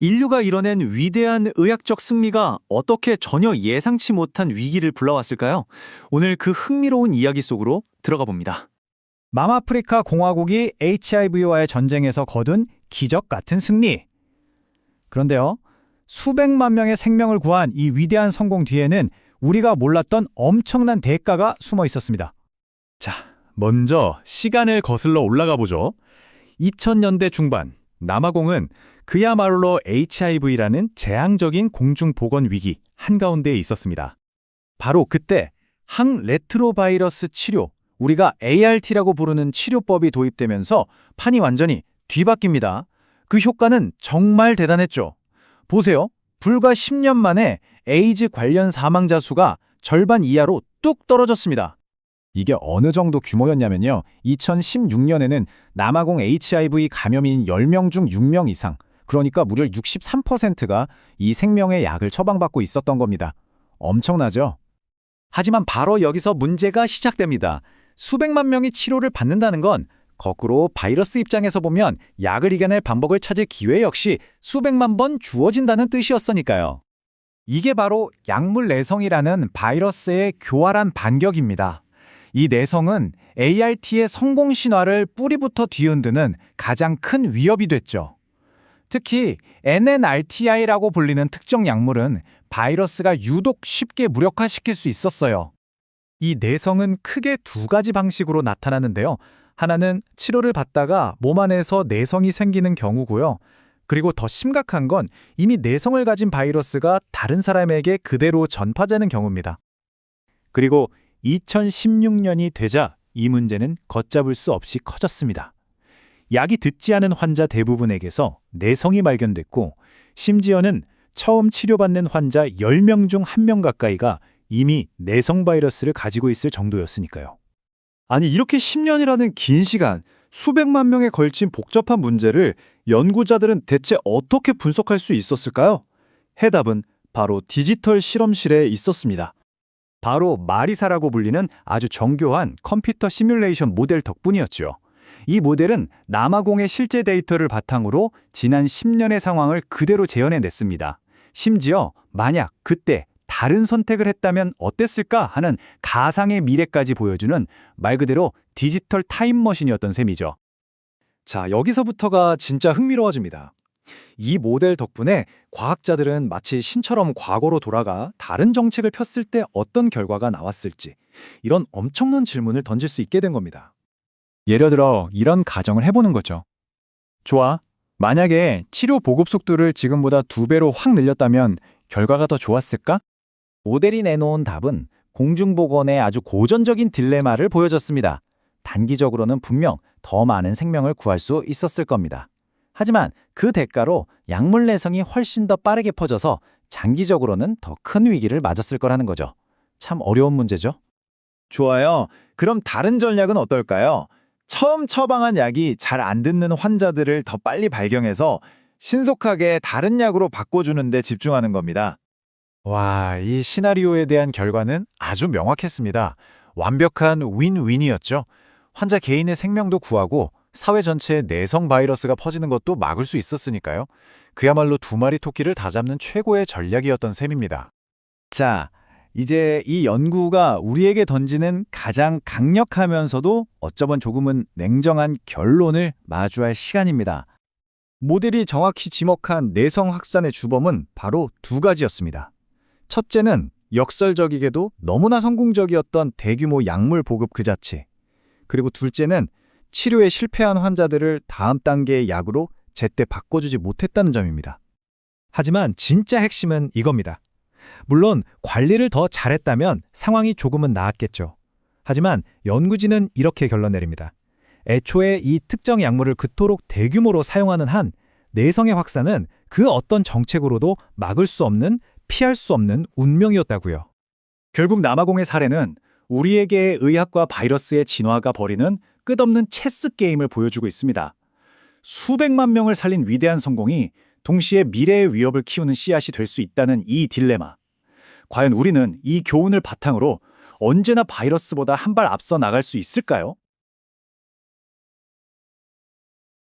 인류가 이뤄낸 위대한 의학적 승리가 어떻게 전혀 예상치 못한 위기를 불러왔을까요? 오늘 그 흥미로운 이야기 속으로 들어가 봅니다. 남아프리카 공화국이 HIV와의 전쟁에서 거둔 기적 같은 승리. 그런데요, 수백만 명의 생명을 구한 이 위대한 성공 뒤에는 우리가 몰랐던 엄청난 대가가 숨어 있었습니다. 자, 먼저 시간을 거슬러 올라가 보죠. 2000년대 중반, 남아공은 그야말로 HIV라는 재앙적인 공중보건 위기 한가운데에 있었습니다. 바로 그때 항레트로바이러스 치료, 우리가 ART라고 부르는 치료법이 도입되면서 판이 완전히 뒤바뀝니다. 그 효과는 정말 대단했죠. 보세요. 불과 10년 만에 에이즈 관련 사망자 수가 절반 이하로 뚝 떨어졌습니다. 이게 어느 정도 규모였냐면요. 2016년에는 남아공 HIV 감염인 10명 중 6명 이상, 그러니까 무려 63%가 이 생명의 약을 처방받고 있었던 겁니다. 엄청나죠? 하지만 바로 여기서 문제가 시작됩니다. 수백만 명이 치료를 받는다는 건 거꾸로 바이러스 입장에서 보면 약을 이겨낼 방법을 찾을 기회 역시 수백만 번 주어진다는 뜻이었으니까요. 이게 바로 약물 내성이라는 바이러스의 교활한 반격입니다. 이 내성은 ART의 성공 신화를 뿌리부터 뒤흔드는 가장 큰 위협이 됐죠. 특히 NNRTI라고 불리는 특정 약물은 바이러스가 유독 쉽게 무력화시킬 수 있었어요. 이 내성은 크게 두 가지 방식으로 나타나는데요. 하나는 치료를 받다가 몸 안에서 내성이 생기는 경우고요. 그리고 더 심각한 건 이미 내성을 가진 바이러스가 다른 사람에게 그대로 전파되는 경우입니다. 그리고 2016년이 되자 이 문제는 걷잡을 수 없이 커졌습니다. 약이 듣지 않은 환자 대부분에게서 내성이 발견됐고, 심지어는 처음 치료받는 환자 10명 중 1명 가까이가 이미 내성 바이러스를 가지고 있을 정도였으니까요. 아니, 이렇게 10년이라는 긴 시간, 수백만 명에 걸친 복잡한 문제를 연구자들은 대체 어떻게 분석할 수 있었을까요? 해답은 바로 디지털 실험실에 있었습니다. 바로 마리사라고 불리는 아주 정교한 컴퓨터 시뮬레이션 모델 덕분이었죠. 이 모델은 남아공의 실제 데이터를 바탕으로 지난 10년의 상황을 그대로 재현해냈습니다. 심지어 만약 그때 다른 선택을 했다면 어땠을까 하는 가상의 미래까지 보여주는 말 그대로 디지털 타임머신이었던 셈이죠. 자, 여기서부터가 진짜 흥미로워집니다. 이 모델 덕분에 과학자들은 마치 신처럼 과거로 돌아가 다른 정책을 폈을 때 어떤 결과가 나왔을지, 이런 엄청난 질문을 던질 수 있게 된 겁니다. 예를 들어 이런 가정을 해보는 거죠. 좋아. 만약에 치료 보급 속도를 지금보다 2배로 확 늘렸다면 결과가 더 좋았을까? 모델이 내놓은 답은 공중보건의 아주 고전적인 딜레마를 보여줬습니다. 단기적으로는 분명 더 많은 생명을 구할 수 있었을 겁니다. 하지만 그 대가로 약물 내성이 훨씬 더 빠르게 퍼져서 장기적으로는 더 큰 위기를 맞았을 거라는 거죠. 참 어려운 문제죠. 좋아요. 그럼 다른 전략은 어떨까요? 처음 처방한 약이 잘 안 듣는 환자들을 더 빨리 발견해서 신속하게 다른 약으로 바꿔주는 데 집중하는 겁니다. 와, 이 시나리오에 대한 결과는 아주 명확했습니다. 완벽한 윈윈이었죠. 환자 개인의 생명도 구하고 사회 전체에 내성 바이러스가 퍼지는 것도 막을 수 있었으니까요. 그야말로 두 마리 토끼를 다 잡는 최고의 전략이었던 셈입니다. 자, 이제 이 연구가 우리에게 던지는 가장 강력하면서도 어쩌면 조금은 냉정한 결론을 마주할 시간입니다. 모델이 정확히 지목한 내성 확산의 주범은 바로 두 가지였습니다. 첫째는 역설적이게도 너무나 성공적이었던 대규모 약물 보급 그 자체. 그리고 둘째는 치료에 실패한 환자들을 다음 단계의 약으로 제때 바꿔주지 못했다는 점입니다. 하지만 진짜 핵심은 이겁니다. 물론 관리를 더 잘했다면 상황이 조금은 나았겠죠. 하지만 연구진은 이렇게 결론 내립니다. 애초에 이 특정 약물을 그토록 대규모로 사용하는 한 내성의 확산은 그 어떤 정책으로도 막을 수 없는, 피할 수 없는 운명이었다고요. 결국 남아공의 사례는 우리에게 의학과 바이러스의 진화가 벌이는 끝없는 체스 게임을 보여주고 있습니다. 수백만 명을 살린 위대한 성공이 동시에 미래의 위협을 키우는 씨앗이 될 수 있다는 이 딜레마. 과연 우리는 이 교훈을 바탕으로 언제나 바이러스보다 한 발 앞서 나갈 수 있을까요?